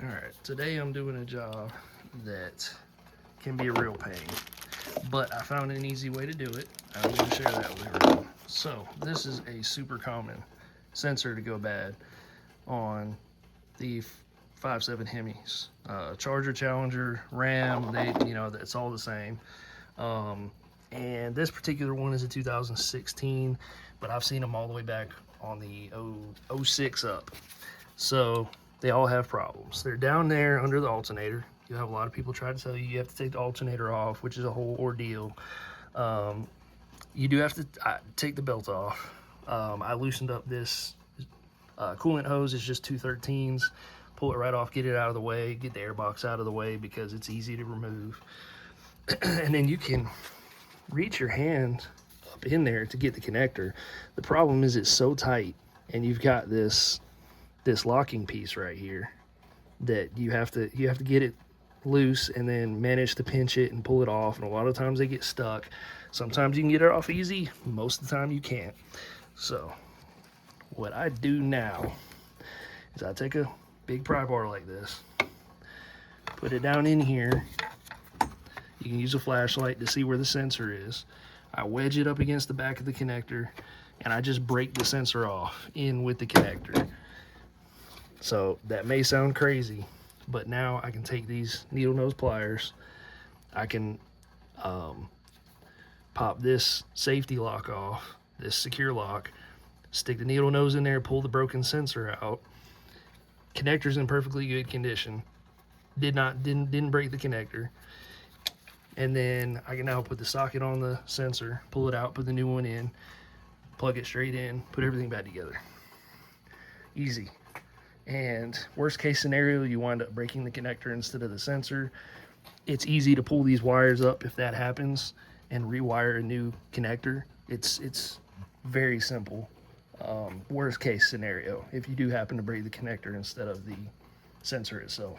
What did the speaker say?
Alright, today I'm doing a job that can be a real pain, but I found an easy way to do it. I'm going to share that with everyone. So, this is a super common sensor to go bad on the 5.7 HEMIs. Charger, Challenger, RAM, it's all the same. And this particular one is a 2016, but I've seen them all the way back on the 06 up. So they all have problems. They're down there under the alternator. You have a lot of people try to tell you have to take the alternator off, which is a whole ordeal. You do have to take the belt off. I loosened up this coolant hose. It's just 213s. Pull it right off, get it out of the way, get the air box out of the way because it's easy to remove. And then you can reach your hand up in there to get the connector. The problem is it's so tight, and you've got this locking piece right here that you have to get it loose and then manage to pinch it and pull it off. And a lot of times they get stuck. Sometimes you can get it off easy, most of the time you can't. So what I do now is I take a big pry bar like this, put it down in here. You can use a flashlight to see where the sensor is. I wedge it up against the back of the connector, and I just break the sensor off in with the connector. So that may sound crazy, but now I can take these needle nose pliers, I can pop this safety lock off, this secure lock, stick the needle nose in there, pull the broken sensor out. Connector's in perfectly good condition. Didn't break the connector. And then I can now put the socket on the sensor, pull it out, put the new one in, plug it straight in, put everything back together. Easy. And worst case scenario, you wind up breaking the connector instead of the sensor. It's easy to pull these wires up if that happens and rewire a new connector. It's very simple. Worst case scenario, if you do happen to break the connector instead of the sensor itself.